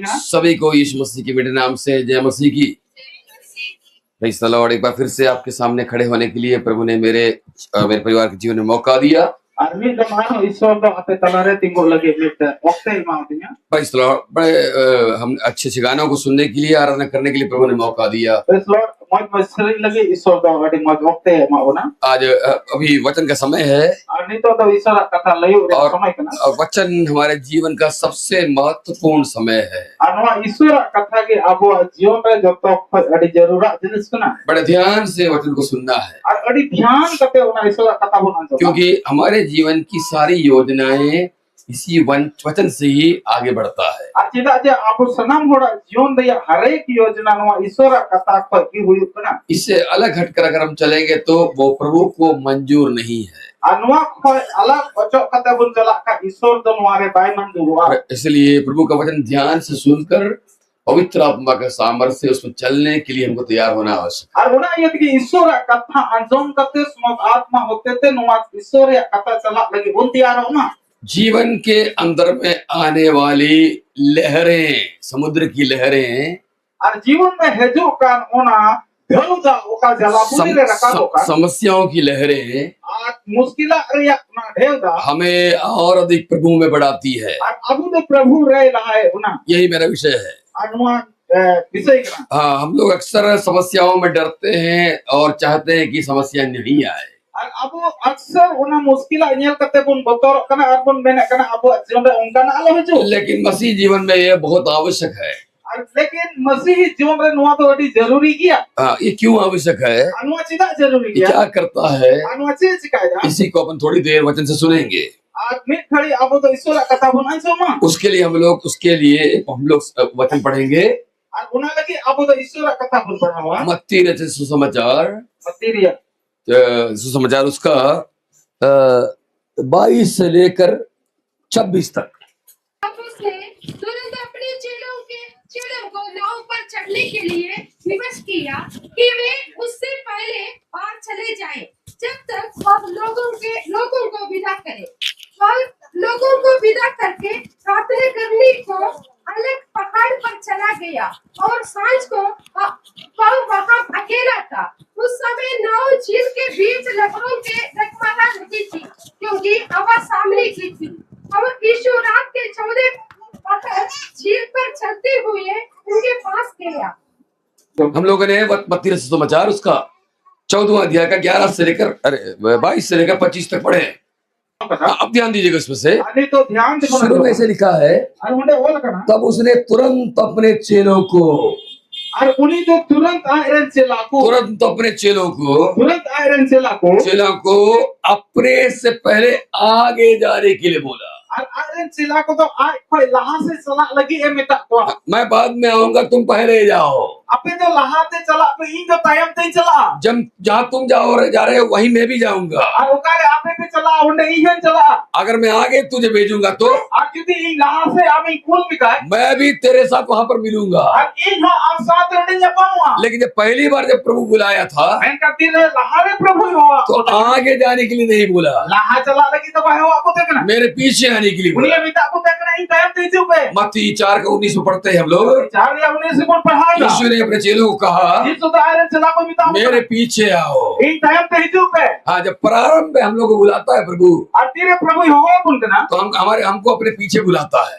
सभी को यीशु मसीह के मीठे नाम से जय मसीह की। Praise the Lord. एक बार फिर से आपके सामने खड़े होने के लिए प्रभु ने मेरे परिवार के जीवन में मौका दिया। Praise the Lord. बड़े हम अच्छे अच्छे गानों को सुनने के लिए, आराधना करने के लिए प्रभु ने मौका दिया। आज अभी वचन का समय है और वचन हमारे जीवन का सबसे महत्वपूर्ण समय है। बड़े ध्यान से वचन को सुनना है, क्योंकि हमारे जीवन की सारी योजनाएं इसी वचन से ही आगे बढ़ता है। इससे अलग हटकर अगर हम चलेंगे तो वो प्रभु को मंजूर नहीं है। इसलिए प्रभु का वचन ध्यान से सुनकर पवित्र आत्मा का सामर्थ्य उसमें चलने के लिए हमको तैयार होना आवश्यक है। जीवन के अंदर में आने वाली लहरें, समुद्र की लहरें, जीवन में समस्याओं की लहरें हमें और अधिक प्रभु में बढ़ाती है। यही मेरा विषय है। हाँ, हम लोग अक्सर समस्याओं में डरते हैं और चाहते हैं कि समस्या नहीं आए। लेकिन मसीह जीवन में यह बहुत आवश्यक है। लेकिन मसीह जीवन में नुआ तो अति जरूरी किया। ये क्यों आवश्यक है? जरूरी किया। क्या करता है? इसी को अपन थोड़ी देर वचन से सुनेंगे। उसके लिए हम लोग वचन पढ़ेंगे। मत्ती रचित सुसमाचार उसका 22 से लेकर 26 तक। तुरंत अपने चेलों को नाव पर चढ़ने के लिए विवश किया कि वे उससे पहले पार चले जाएं, जब तक वह लोगों को विदा करे। और लोगों को विदा करके प्रार्थना करने को अलग पहाड़ पर चला गया और सांझ को वहाँ अकेला था। उस समय नाव झील के बीच लहरों के डगमगा रही थी, क्योंकि हवा सामने की थी। और यीशु रात के 14 झील पर चलते हुए उनके पास गया। हम लोगों ने मत्ती रचित सुसमाचार उसका 14वां अध्याय का 11 से लेकर 22 से लेकर 25 तक पढ़े। अब ध्यान दीजिएगा इसमें से। तो ध्यान शुरू में से लिखा है, तब उसने तुरंत अपने चेलों को तुरंत अपने चेलों को अपने से पहले आगे जाने के लिए बोला। मैं बाद में आऊंगा, तुम पहले जाओ। जब जहाँ तुम जा रहे हो वहीं मैं भी जाऊंगा। अगर मैं आगे तुझे भेजूंगा तो मैं भी तेरे साथ वहाँ पर मिलूंगा। लेकिन जब पहली बार जब प्रभु बुलाया था तो आगे जाने के लिए नहीं बोला, मेरे पीछे आने के लिए बोला। मत्ती 4 का 19 में पढ़ते हैं हम लोग। यीशु ने अपने चेलों को कहा, मेरे पीछे आओ। हाँ, जब प्रारंभ में हम लोग को बुलाता है प्रभु तो हमको अपने पीछे बुलाता है,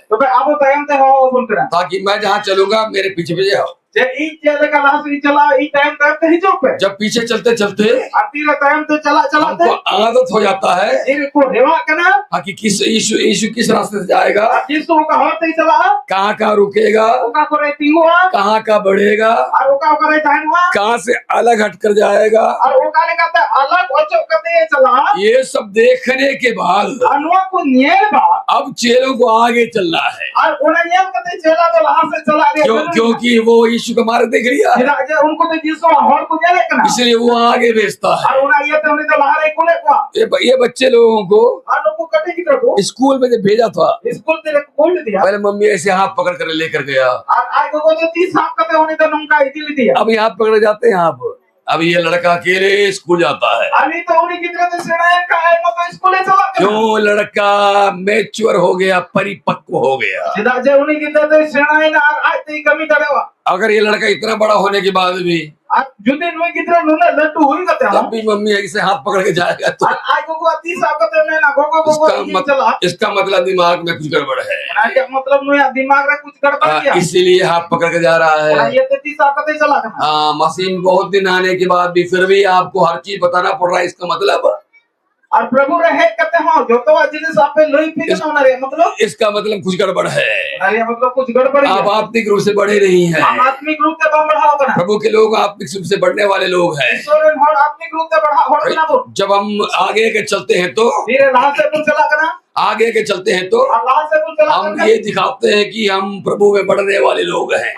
ताकि मैं जहाँ चलूंगा मेरे पीछे पीछे आओ। जब पीछे चलते चलते हमको आदत हो जाता है कि यीशु किस रास्ते से जाएगा, कहाँ रुकेगा, कहाँ बढ़ेगा, कहाँ से अलग हटकर जाएगा। ये सब देखने के बाद अब चेलों को आगे चलना है, क्योंकि वो यीशु का मार्ग देख लिया, इसलिए वो आगे भेजता है। ये बच्चे लोगों को स्कूल में जब भेजा था, पहले मम्मी ऐसे हाथ पकड़ कर लेकर गया, अब हाथ पकड़ जाते हैं अब ये लड़का अकेले स्कूल जाता है। जो लड़का मैच्योर हो गया, परिपक्व हो गया, अगर ये लड़का इतना बड़ा होने के बाद भी तब भी मम्मी ऐसे हाथ पकड़ के जाएगा तो इसका मतलब दिमाग में कुछ गड़बड़ है, इसीलिए हाथ पकड़ के जा रहा है। हाँ, मशीन बहुत दिन आने के बाद भी फिर भी आपको हर चीज बताना पड़ रहा है, इसका मतलब और प्रभु रहे कहते हैं जो तो जिनिस आपे लोई पी के ना रे मतलब इसका मतलब कुछ गड़बड़ है। अरे मतलब कुछ गड़बड़ है। आप आत्मिक रूप से बढ़े नहीं हैं। हम आत्मिक रूप से बढ़ा होगा ना। प्रभु के लोग आत्मिक रूप से बढ़ने वाले लोग हैं। आत्मिक रूप से बढ़ा होगा ना। जब हम आगे के चलते हैं तो धीरे राह से कुछ चला करना, आगे के चलते हैं तो हम ये दिखाते हैं कि हम प्रभु में बढ़ने वाले लोग हैं।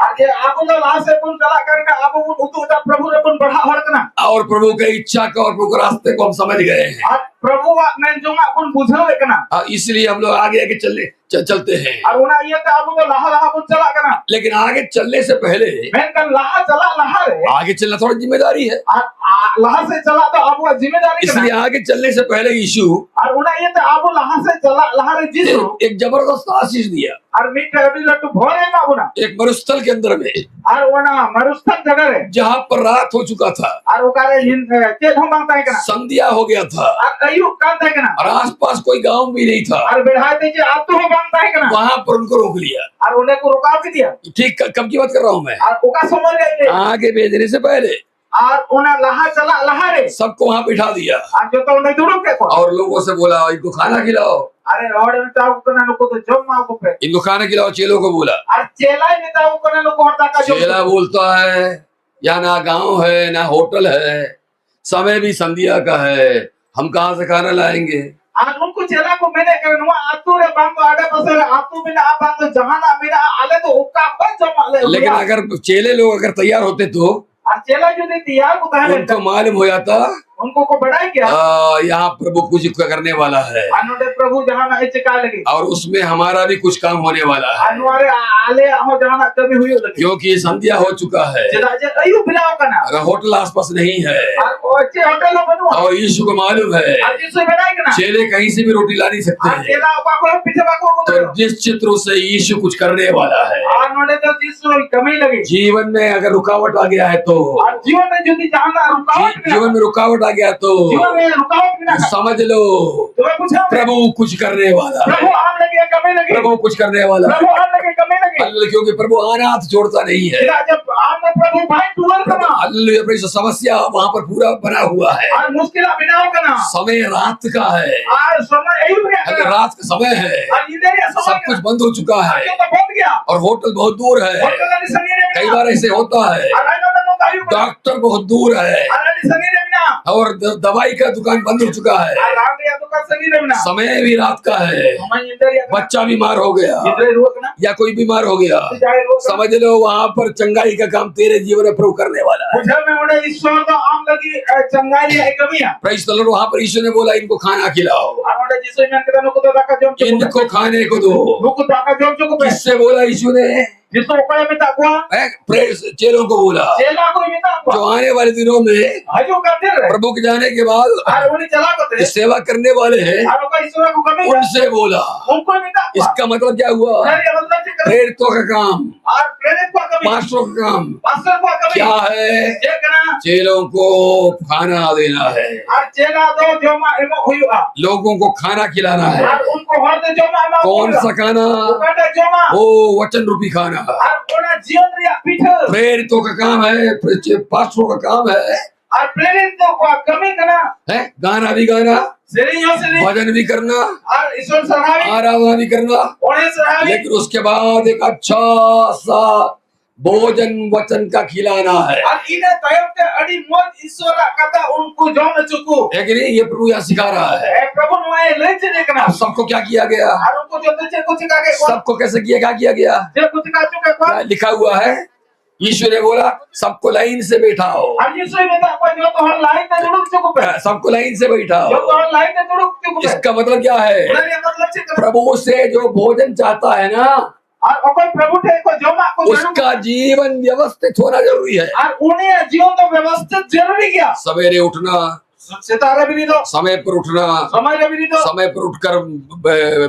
और प्रभु की इच्छा का और प्रभु के रास्ते को हम समझ गए हैं। प्रभु इसलिए हम लोग आगे आगे चलते हैं। लेकिन आगे चलने से पहले आगे चलना थोड़ा जिम्मेदारी है। इसलिए आगे चलने से पहले यीशु एक जबरदस्त आशीष दिया एक मरुस्थल के अंदर में, जहाँ पर रात हो चुका था, संध्या हो गया था और आसपास कोई गांव भी नहीं था। वहाँ पर उनको रोक लिया। ठीक कब की बात कर रहा हूँ मैं? आगे भेजने से पहले सबको वहाँ बिठा दिया और लोगों से बोला इनको खाना खिलाओ। इनको खाना खिलाओ। चेलों को बोला। चेला बोलता है यहाँ ना गांव है ना होटल है, समय भी संध्या का है, हम कहाँ से खाना लाएंगे? उनको चेला को मैंने लेकिन अगर चेले लोग अगर तैयार होते तो चेला जो तैयार उनको मालूम हो जाता उनको को बड़ा क्या यहाँ प्रभु कुछ करने वाला है प्रभु जहाँ लगे और उसमें हमारा भी कुछ काम होने वाला है, क्योंकि संध्या हो चुका है। अगर होटल आसपास नहीं है और यीशु को मालूम है चेले कहीं से भी रोटी ला नहीं सकते हैं, तो जिस चित्र से यीशु कुछ करने वाला है, जीवन में अगर रुकावट आ गया है तो जीवन में रुकावट आ गया तो समझ लो प्रभु कुछ करने वाला है। प्रभु कुछ करने वाला है, क्योंकि प्रभु अनाथ जोड़ता नहीं है। समस्या वहाँ पर पूरा बना हुआ है। समय रात का है, रात का समय है, सब कुछ बंद हो चुका है और होटल बहुत दूर है। कई बार ऐसे होता है, डॉक्टर बहुत दूर है और दवाई का दुकान बंद हो चुका है, समय भी रात का है, बच्चा बीमार हो गया या कोई बीमार हो गया, समझ लो वहाँ पर चंगाई का काम तेरे जीवन में प्रभु करने वाला है। Praise the Lord. वहाँ पर यीशु ने बोला इनको खाना खिलाओ, इनको खाने को दो। किससे बोला यीशु ने? चेलों को बोला। जो आने वाले दिनों में प्रभु के जाने के बाद सेवा करने वाले हैं उनसे बोला। इसका मतलब क्या हुआ? प्रेरितों का काम, पास्टरों का काम क्या है? चेलों को खाना देना है, लोगों को खाना खिलाना है। कौन सा खाना? वो वचन रूपी खाना। प्रेरितों का काम है, पास्टरों का काम है गाना भी गाना, भजन भी करना, आराधना भी करना, लेकिन उसके बाद एक अच्छा सा भोजन वचन का खिलाना है। लेकिन ये प्रभु यहाँ सिखा रहा है। सबको क्या किया गया? सबको कैसे किया गया? लिखा हुआ है, यीशु ने बोला सबको लाइन से बैठाओ, सबको लाइन से बैठाओ। इसका मतलब क्या है? प्रभु से जो भोजन चाहता है ना, उसका जीवन व्यवस्थित होना जरूरी है। जीवन तो व्यवस्थित जरूरी क्या? सवेरे उठना, सितारे भी नहीं दो समय पर उठना, समय रे भी नहीं दो समय पर उठकर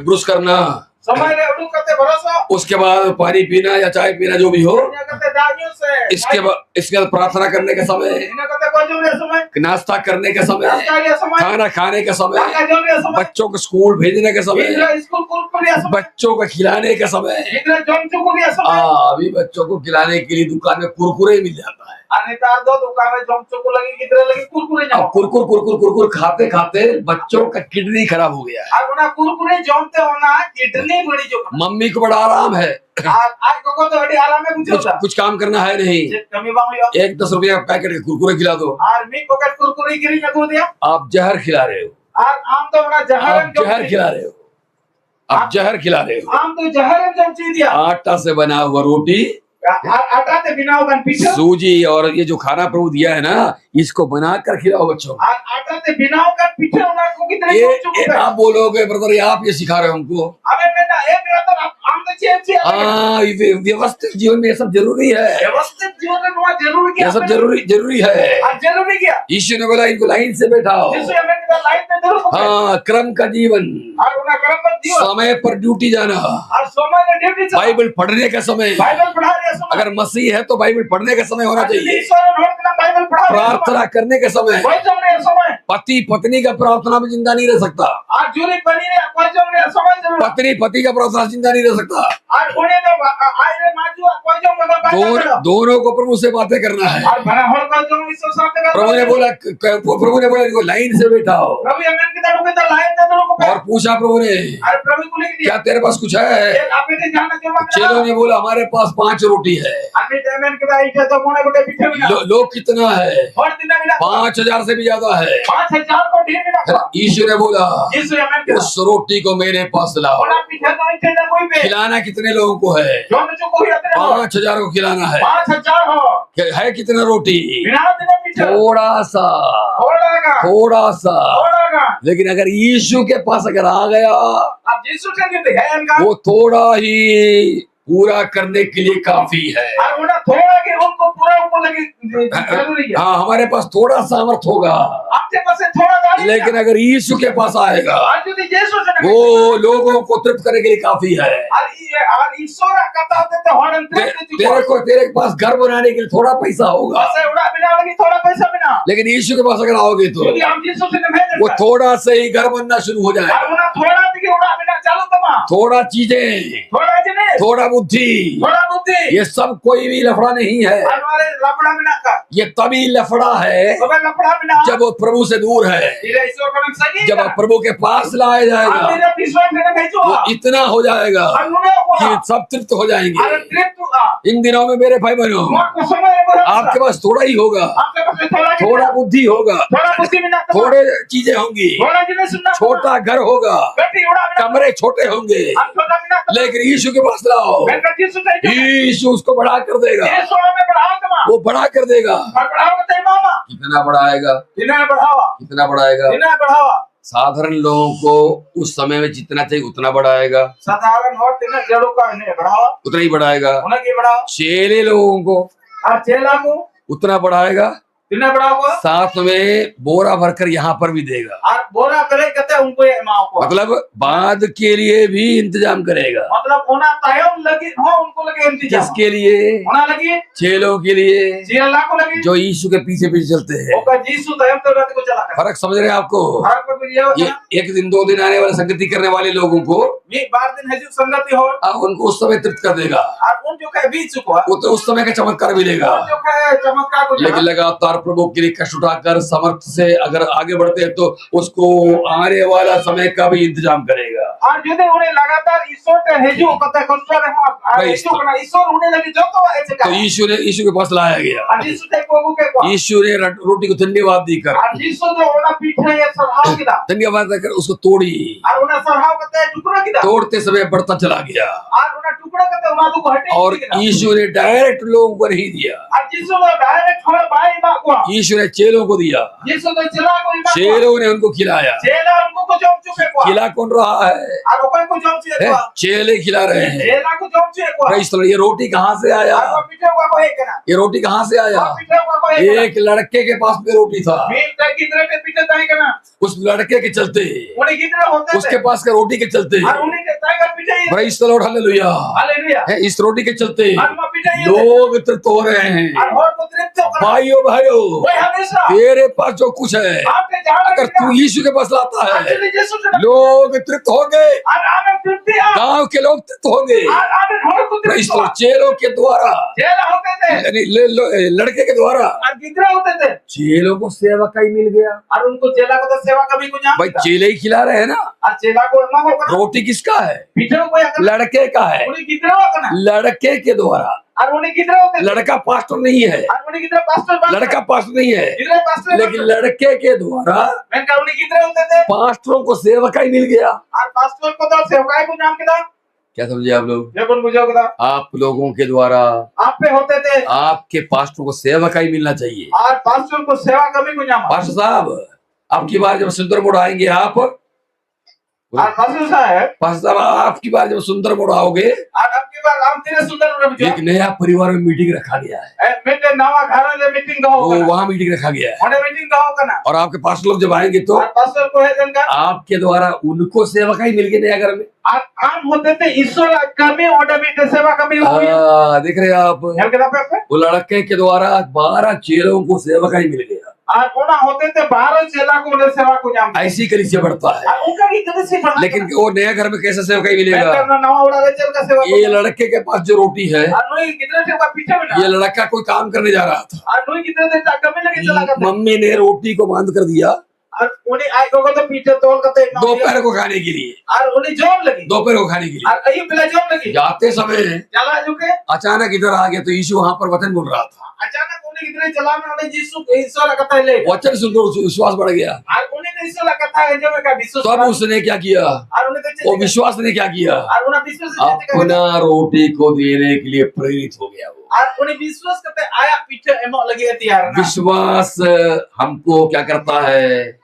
ब्रश करना, समय रे उठू करते भरोसा उसके बाद पानी पीना या चाय पीना जो भी हो, इन्हें करते दानियों से इसके बाद प्रार्थना करने का समय, इन्हें करते कोजो रे समय नाश्ता करने का समय, नाश्ता के समय खाना खाने का समय, काका जो रे समय बच्चों को स्कूल भेजने का समय, इधर स्कूल कुल रे समय बच्चों को खिलाने का समय। इधर जॉन चुको रे समय अभी बच्चों को खिलाने के लिए दुकान में कुरकुरे मिल जाता है। अनितार दो दुकान में जॉन चुको लगी किधर लगी कुरकुरे जाओ अब कुरकुर खाते खाते बच्चों का किडनी खराब हो गया है। अब ना कुरकुरे जॉनते होना किडनी बड़ी जो मम्मी को बड़ा आराम है, आज को तो बड़ी आराम में पूछो कुछ काम करना है नहीं, कमी बांग एक 10 रुपया का पैकेट के कुरकुरे खिला दो। और मी को कट कुरकुरे गिरी में को दिया आप जहर खिला रहे हो, और आम तो बड़ा आप जहर खिला रहे हो, आप जहर खिला रहे हो। आम तो जहर जम चीज दिया आटा से बना हुआ रोटी, आटा ते बिना होगा पीछे सूजी और ये जो खाना प्रभु दिया है ना, इसको बनाकर खिलाओ बच्चों को। आटा ते बिना होगा पीछे होना को कितने ये आप बोलोगे ब्रदर आप ये सिखा रहे हो हमको। अबे मैं ना एक रात आम तो चेंज हाँ, व्यवस्थित जीवन में ये सब जरूरी है, व्यवस्थित जीवन में बहुत जरूरी क्या ये सब जरूरी है। आज जरूरी क्या यीशु ने बोला इनको लाइन से बैठाओ। यीशु हमें कितना लाइन में जरूर हाँ, क्रम का जीवन, और उना कर्म पर जीवन समय पर ड्यूटी जाना, और सोमवार ने ड्यूटी से बाइबल पढ़ने का समय, बाइबल पढ़ा रहे समय अगर मसीह है तो बाइबल पढ़ने का समय होना चाहिए, ईश्वर ने रोज ना बाइबल पढ़ा रहे प्रार्थना करने का समय। कोई जमने समय पति पत्नी का प्रार्थना में जिंदा नहीं रह सकता, आज जूरी बनी ने कोई जमने समय जरूर पत्नी पति का प्रार्थना जिंदा नहीं रह सकता। आज उन्हें तो आज रे माजू कोई जमने दोनों को प्रभु से बातें करना है। और भला होल कोई जम ईश्वर साथ में प्रभु ने बोला इनको लाइन से बैठाओ। प्रभु यमन की तरफ के लाइन दे दो और पूछा प्रभु ने और प्रभु को लिख दिया क्या तेरे पास कुछ है? एक आपे ने जाना जो चेलों ने बोला हमारे पास 5 रोटी है। अभी यमन के दाई के तो कोने कोटे पीछे बिना लोग कितना है? और दिन बिना 5000 से भी ज्यादा है। 5000 को ढेर बिना यीशु ने बोला यीशु यमन के उस रोटी को मेरे पास लाओ। और पीछे तो इथे ना कोई पे खिलाना कितने लोगों को है? जो जो कोई अतरे 5000 को खिलाना है। 5000 हो है कितना रोटी? बिना दिन पीछे थोड़ा सा, लेकिन अगर यीशु के पास अगर आ गया अब यीशु से कहते हैं इनका वो थोड़ा ही पूरा करने के लिए काफी है। और उन्हें थोड़ा कि उनको पूरा ऊपर लगी जरूरी है। हाँ, हमारे पास थोड़ा सामर्थ होगा, आपके पास थोड़ा गाड़ी लेकिन अगर यीशु के पास आएगा आज यदि यीशु से वो लोगों को तृप्त करने के लिए काफी है। और ईश्वर कहता तो होने तेरे पास घर बनाने के लिए थोड़ा पैसा होगा, बस उड़ा बिना लगी थोड़ा पैसा बिना, लेकिन यीशु के पास अगर आओगे तो यदि हम यीशु से नहीं वो थोड़ा से ही घर बनना शुरू हो जाएगा। और उन्हें थोड़ा कि उड़ा बिना चालू तमा थोड़ा चीजें, थोड़ा जिने थोड़ा बुद्धि, ये सब कोई भी लफड़ा नहीं है। हमारे लफड़ा बिना का ये तभी लफड़ा है लफड़ा बिना जब वो प्रभु से दूर है। जब प्रभु के पास लाया जाएगा वो इतना हो जाएगा कि सब तृप्त हो जाएंगे। इन दिनों में मेरे भाई बहनों आपके पास थोड़ा ही होगा, थोड़ा बुद्धि होगा, थोड़े चीजें होंगी, छोटा घर होगा, कमरे छोटे होंगे, लेकिन यीशु के पास लाओ, यीशु उसको बढ़ा कर देगा, वो बढ़ा कर देगा। कितना बढ़ाएगा? कितना बढ़ाएगा? साधारण लोगों को उस समय में जितना चाहिए उतना बढ़ाएगा, साधारण और जड़ों का उतना ही बढ़ाएगा। चेले लोगों को चेला को उतना बढ़ाएगा, बढ़ाओ, साथ में बोरा भरकर यहाँ पर भी देगा। और बोरा करे कहते उनको को मतलब बाद के लिए भी इंतजाम करेगा। मतलब होना टाइम लगी हो उनको लगे इंतजाम, किसके लिए? होना लगी चेलों के लिए, चेला को लगी जो यीशु के पीछे पीछे चलते हैं। यीशु टाइम तो रात को चला फर्क समझ रहे हैं आपको? ये एक दिन 2 दिन आने वाले संगति करने वाले लोगों को 12 दिन हजू संगति हो, उनको उस समय तृप्त कर देगा, और उन जो कहे बीच चुका वो तो उस समय का चमत्कार मिलेगा। लेकिन लगातार प्रभु के लिए कष्ट उठाकर समर्थ से अगर आगे बढ़ते हैं तो उसको आने वाला समय का भी इंतजाम करेगा। और जो उन्हें लगातार ईश्वर के हेजू कहते ईश्वर उन्हें लगी जो तो यीशु के पास लाया गया। यीशु ने रोटी को धन्यवाद देकर धन्यवाद देकर उसको तोड़ी, तोड़ते समय बढ़ता चला गया, और यीशु ने डायरेक्ट लोगों को नहीं दिया, यीशु ने चेलों को दिया, चेलों ने उनको खिलाया। खिला कौन रहा है? चेले खिला रहे हैं। Praise the Lord. ये रोटी कहाँ से आया? ये रोटी कहाँ से आया? एक लड़के के पास में रोटी था, उस लड़के के चलते, उसके पास के रोटी के चलते, प्रेज़ द लॉर्ड, हालेलुया, इस रोटी के चलते लोग तृप्त हो रहे हैं। भाइयों तेरे पास जो कुछ है, अगर तू यीशु के पास लाता है, लोग तृप्त होंगे, गांव के लोग तृप्त होंगे। Praise the Lord. चेलों के द्वारा, यानी लड़के के द्वारा चेलों को सेवा का ही मिल गया। उनको चेला को तो सेवा कभी भाई चेले ही खिला रहे हैं ना। चेला को रोटी किसका है? लड़के का है। लड़के के द्वारा। लड़का पास्टर नहीं है, लड़का पास्टर नहीं है, लेकिन लड़के के द्वारा पास्टरों को सेवा का ही मिल गया। क्या समझे आप लोग? आप लोगों के द्वारा आप पे होते थे, आपके पास्टर को सेवा का ही मिलना चाहिए। और पास्टर को सेवा कभी को जामा। पास्टर साहब, आपकी बार जब सुंदर मोड़ आएंगे, आप पास्टर साहब आपकी बार जब सुंदर मोड़ आओगे, एक नया परिवार में मीटिंग रखा गया है, वहाँ मीटिंग रखा गया है, और आपके पास लोग जब आएंगे तो आपके द्वारा उनको सेवा का ही मिल गया नया घर में। आम होते थे ईश्वर कमी सेवा कमी देख रहे आप, वो लड़के के द्वारा 12 चेलों को सेवा का ही मिल गया। होते थे 12 चेला को सेवा को जाम। ऐसी कलीसिया बढ़ता है, लेकिन वो नया घर में कैसे सेवा का ही मिलेगा? ये लड़के के पास जो रोटी है, ये लड़का कोई काम करने जा रहा था, मम्मी ने रोटी को बंद कर दिया दोपहर को खाने के लिए, दोपहर को खाने के लिए जाते समय अचानक इधर आ गया, तो यीशु वहाँ पर वचन बोल रहा था। अचानक वचन सुनकर विश्वास बढ़ गया। तब उसने क्या किया? वो विश्वास ने क्या किया? अपना रोटी को देने के लिए प्रेरित हो गया। विश्वास हमको क्या करता है?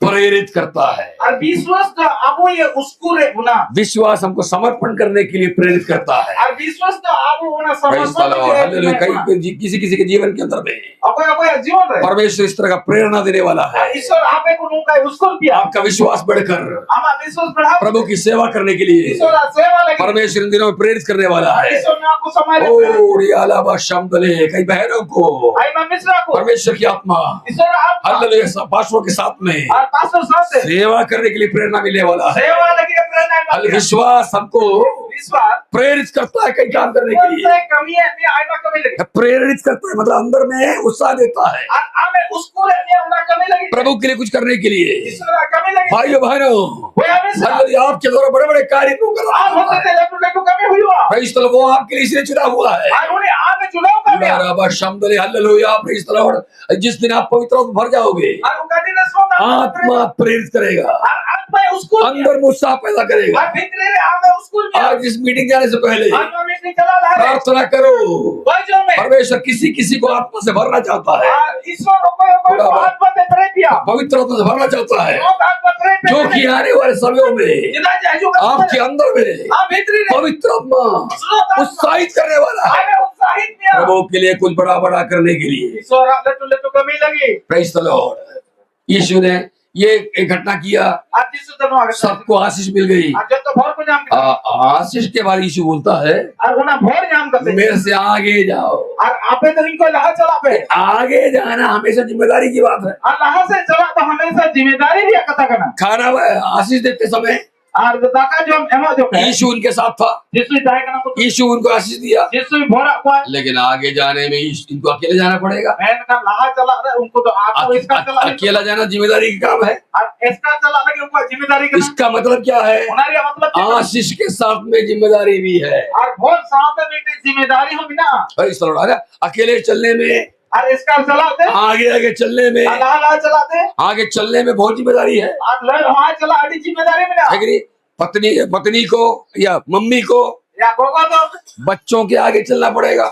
प्रेरित करता है। और विश्वास तो अब ये उसको रे गुना, विश्वास हमको समर्पण करने के लिए प्रेरित करता है। और विश्वास तो अब होना समर्पण कई किसी किसी के जीवन के अंदर में जीवन परमेश्वर इस तरह का प्रेरणा देने वाला है। ईश्वर आप एक उनका उसको भी आपका विश्वास बढ़कर विश्वास बढ़ा प्रभु की सेवा करने के लिए परमेश्वर इन दिनों में प्रेरित करने वाला है। कई बहनों को परमेश्वर की आत्मा पास्टरों के साथ में सेवा करने के लिए प्रेरणा मिलने वाला है। विश्वास हमको प्रेरित करता है कई काम करने के लिए। प्रेरित करता है मतलब अंदर में उत्साह देता है प्रभु के लिए कुछ करने के लिए। भाइयों बहनों, आपके द्वारा बड़े बड़े कार्य वो आपके लिए इसलिए चुना हुआ है। जिस दिन आप पवित्र भर जाओगे, आत्मा प्रेरित करेगा, अंदर में उत्साह पैदा करेगा। आज इस मीटिंग जाने से पहले प्रार्थना करो, परमेश्वर किसी किसी को आत्मा से भरना चाहता है, पवित्र आत्मा से भरना चाहता है, जो कि आने वाले समयों में आपके अंदर में पवित्र आत्मा उत्साहित करने वाला है प्रभु के लिए कुछ बड़ा बड़ा करने के लिए। Praise the Lord. यीशु ने ये एक घटना किया, सबको आशीष मिल गई। आशीष के बारे यीशु बोलता है, मेरे से आगे जाओ। आगे जाना हमेशा जिम्मेदारी की बात है। खाना आशीष देते समय यीशु उनके साथ था, यीशु उनको आशीष दिया, लेकिन आगे जाने में इनको अकेले जाना पड़ेगा। अकेला जाना जिम्मेदारी का काम है। इसका मतलब क्या है? आशीष के साथ में जिम्मेदारी भी है। अकेले चलने में, आगे आगे चलने में, आगे चलने में बहुत जिम्मेदारी है। पत्नी को या मम्मी को बच्चों के आगे चलना पड़ेगा।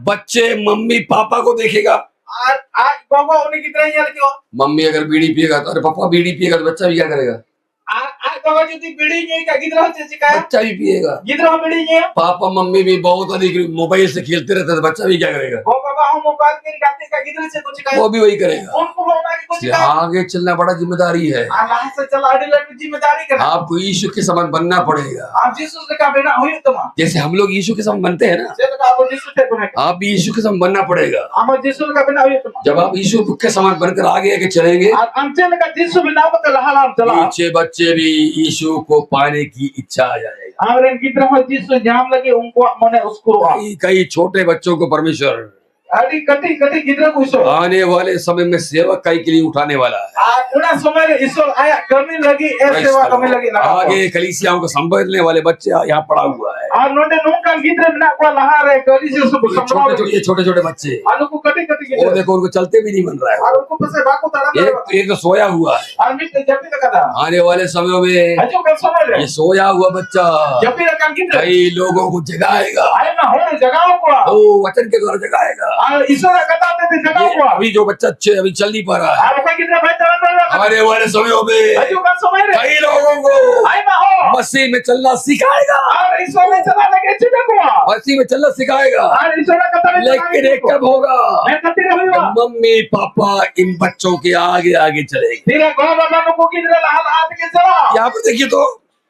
बच्चे मम्मी पापा को देखेगा, आज बाबा उन्हें कितना यार क्यों मम्मी अगर बीड़ी पिएगा तो, अरे पापा बीड़ी पिएगा तो बच्चा भी क्या करेगा? आज बाबा जो ती बीड़ी नहीं का कितना होते सिखाया बच्चा भी पिएगा। कितना बीड़ी नहीं पापा मम्मी भी बहुत अधिक मोबाइल से खेलते रहते तो बच्चा भी क्या करेगा? वो बाबा हम मोबाइल के गाते का कितना से कुछ सिखाया वो भी वही करेगा। उनको बोलना कि कुछ सिखाया आगे चलना बड़ा जिम्मेदारी है। अल्लाह से चला आड़ी लड़की जिम्मेदारी करना आपको यीशु के समान बनना पड़ेगा। आप यीशु का बिना हुई तुम जैसे हम लोग यीशु के समान बनते हैं ना, से तो आप यीशु से बने आप भी यीशु के समान बनना पड़ेगा। हम यीशु का बिना हुई तुम जब आप यीशु के समान बनकर आगे आगे चलेंगे, आप हमसे लगा यीशु बिना पता लहा चला पीछे बच्चे भी यीशु को पाने की इच्छा आ जाएगा। और इनकी तरफ यीशु जाम लगे उनको मने उसको कई छोटे बच्चों को परमेश्वर अरे कटी कटी कितना कुछ आने वाले समय में सेवक कई के लिए उठाने वाला है। उना समय में ईश्वर आया कमी लगी ऐसे सेवा कमी लगी लगा आगे कलीसियाओं को संभालने वाले बच्चे यहाँ पड़ा हुआ है। और नोटे नोका गिद्रे बिना को लहा रे कलीसिया सब संभाल ये छोटे छोटे बच्चे को कटी कटी वो देखो उनको चलते भी नहीं बन रहा है। और उनको पसे बाको तारा एक तो सोया हुआ है। और मिट जब भी लगा था आने वाले समयों में हजू का समय ये सोया हुआ बच्चा जब भी लगा गिद्रे कई लोगों को जगाएगा। आए ना हो जगाओ को ओ वचन के द्वारा जगाएगा। और ईश्वर बताते थे जगाओ को अभी जो बच्चा अभी चल नहीं पा रहा है, और कोई कितने भाई चलन रहा आने वाले समयों में हजू का समय रे कई लोगों को आए ना हो मसीह में चलना सिखाएगा। और ईश्वर ने चला लगे छिटे को मसीह में चलना सिखाएगा। और ईश्वर का कथा लेकिन एक कब होगा? मैं कती रहुआ मम्मी पापा इन बच्चों के आगे आगे चलेंगे। तेरे गो बाबा को किधर लाल हाथ के चला यहाँ पर देखिए तो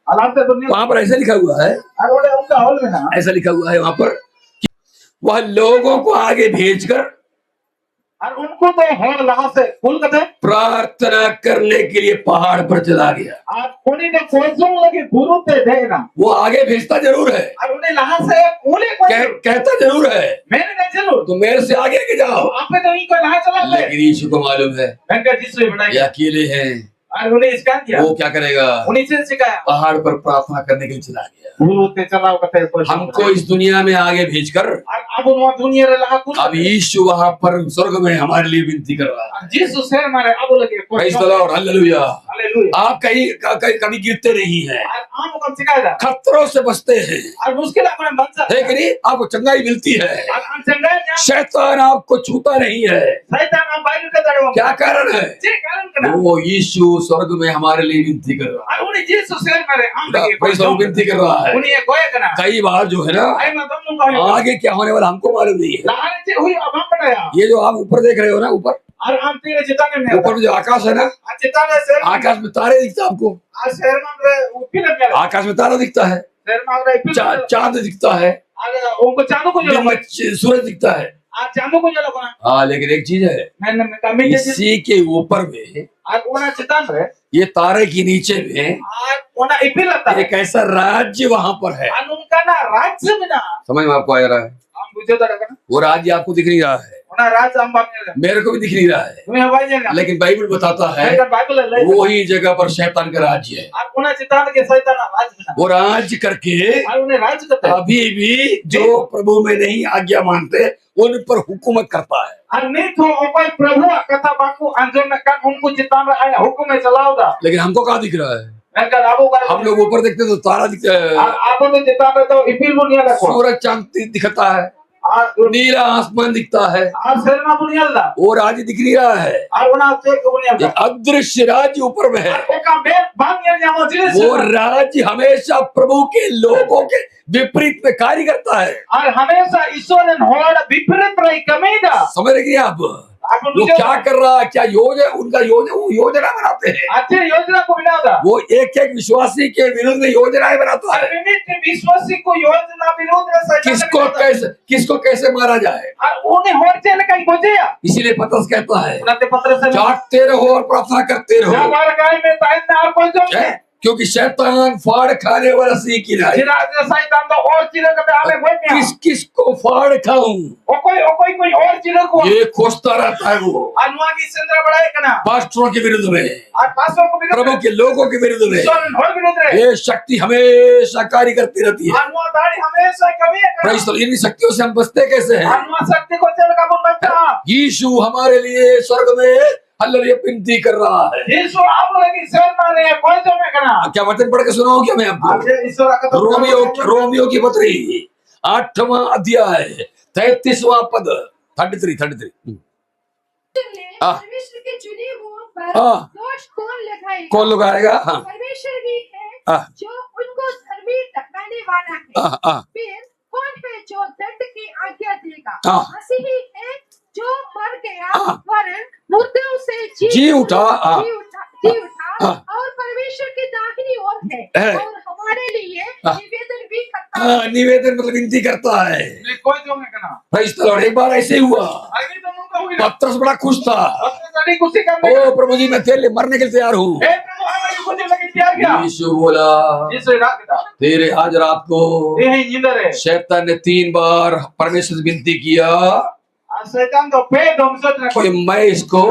अल्लाह से दुनिया वहां पर ऐसा लिखा हुआ है, और बोले उनका हॉल में ना ऐसा लिखा हुआ है वहां पर, वह लोगों को आगे भेजकर और उनको तो हॉल लहा से कुल कथे प्रार्थना करने के लिए पहाड़ पर चला गया। आप कोनी ने कोजों लगे गुरु ते देना वो आगे भेजता जरूर है, और उन्हें लहा से कोले को कहता जरूर है मैंने नहीं चलो तो मेरे से आगे आगे जाओ। आप पे तो इनको लहा चला ले लेकिन यीशु को मालूम है मैं जिससे ये बनाया अकेले हैं, और उन्हें इसका किया वो क्या करेगा? उन्हीं से सिखाया पहाड़ पर प्रार्थना करने के लिए चला गया। गुरु ते चलाओ कथे को हमको इस दुनिया में आगे भेजकर और अब वो दुनिया रे लहा कुल अब यीशु वहां पर स्वर्ग में हमारे लिए विनती कर रहा है। जिस से हमारे अब लगे praise the Lord, hallelujah. Hallelujah आप कभी गिरते नहीं हैं, और आम को सिखाया खतरों से बचते हैं, और मुश्किल अपने मन से है कि नहीं? आपको चंगाई मिलती है, और हम चंगा है शैतान आपको छूता नहीं है। शैतान हम बाइबल के दरवा क्या कारण है? जे कारण कना वो यीशु स्वर्ग में हमारे लिए विनती कर रहा और उन्हें जिस से हमारे हम है, प्रेज़ द लॉर्ड, विनती कर रहा है। उन्हें कोई कना कई बार जो है ना आई मैं तुम लोग आगे क्या होने वाला हमको मालूम नहीं है। लहाने से हुई अब हम बनाया ये जो आप ऊपर देख रहे हो ना, ऊपर और हम तेरे चिताने में ऊपर जो आकाश है ना, चिताने से आकाश में तारे दिखता है आपको, आज शहर में उपिल में आकाश में तारा दिखता है, शहर में रहा उपिल चांद दिखता है, और उनको चांदो को जो सूरज दिखता है। आज चांदो को जो लोग हाँ, लेकिन एक चीज है, मैंने कमी इसी के ऊपर में आज ओना चितान रे ये तारे के नीचे में आज ओना इपिल आता है एक ऐसा राज्य वहां पर है। और उनका ना राज्य में ना समझ में आपको आ रहा है? हम बुझे तो रखना वो राज्य आपको दिख नहीं रहा है, ओना राज्य हम बात मेरे को भी दिख नहीं रहा है, तुम्हें हवाई जाएगा लेकिन बाइबल बताता है बाइबल ले वही जगह पर शैतान का राज्य है। आज ओना चितान के शैतान राज्य में वो राज्य करके और उन्हें राज्य करता है अभी भी जो प्रभु में नहीं आज्ञा मानते उन पर हुकूमत करता है। और नहीं तो कोई प्रभु कथा बाकू अंजो में का उनको चितान में आया हुक्म में चलाओगा। लेकिन हमको कहाँ दिख रहा है? मैं कह आबो कर हम लोग ऊपर देखते तो तारा दिखता है, आबो में चितान में तो इपिल बुनिया रखो सूरज चांद दिखता है, और नीला आसमान दिखता है, शर्मा बुनिया दा वो राज्य दिख नहीं रहा है। और उना से बुनिया एक अदृश्य राज्य ऊपर में है। का बेट भाग गया जामो जिस वो राज्य हमेशा प्रभु के लोगों के विपरीत में कार्य करता है। और हमेशा ईश्वर ने होड़ विपरीत रही कमेगा। समझ रहे आप वो क्या कर रहा है? क्या योजना उनका वो योजना बनाते हैं, अच्छे योजना को बनाता वो एक एक विश्वासी के विरुद्ध में योजनाएं बनाता है। विश्वासी को योजना विरोध किसको कैसे मारा जाए, और उन्हें होड़ चल कहीं खोजे इसीलिए पतरस कहता है पत्र से जागते रहो और प्रार्थना करते रहो, में ताइना और क्योंकि शैतान फाड़ खाने वाला सी की है। शैतान तो और चीज़ों का आले बोलने किस को फाड़ खाऊं, कोई और चीज़ों को ये खोजता रहता है। वो अनुआ की संद्र बढ़ाए कना पास्टरों के विरुद्ध में, और पास्टरों को विरुद्ध प्रभु के लोगों के विरुद्ध में ये शक्ति हमेशा कार्य करती रहती है। अनुआ दाढ़ी हमेशा कभी है। इन शक्तियों से हम बचते कैसे हैं? अनुआ शक्ति को चल का बुन बच्चा यीशु हमारे लिए स्वर्ग में हालेलुया विनती कर रहा है। यीशु आप लगी शरण मारे कोई जो में कना क्या वचन पढ़ के सुनाऊं क्या मैं आपको? रोमियो की पत्री 8वां अध्याय 33वां पद 33 हाँ। परमेश्वर के चुने हुओं पर हाँ। दोष कौन लगाएगा? कौन लगाएगा? हाँ परमेश्वर ही है हाँ जो उनको धर्मी ठहराने वाला है। हाँ हाँ फिर कौन है जो दंड की आज्ञा देगा? हाँ। मसीही है जो मर गया हाँ। वरन मुर्दों से जी उठा। हाँ जी उठा हाँ। और परमेश्वर की दाहिनी ओर है। है और हमारे लिए हाँ। निवेदन भी करता है। हाँ निवेदन मतलब विनती करता है। नहीं, कोई जो नहीं करना Praise the Lord। एक बार ऐसे ही हुआ, अभी तो मुंगा हुई ना पतरस बड़ा खुश था। उसने सारी कुछ करने ओ प्रभु जी मैं तेरे लिए मरने के लिए तैयार हूँ। ए प्रभु हमारी कुछ लगे तैयार किया यीशु बोला जिस रात का तेरे आज रात को ये है नींदर है शैतान ने 3 बार परमेश्वर से विनती किया शैतान तो पे दमसत ना कि मैं इसको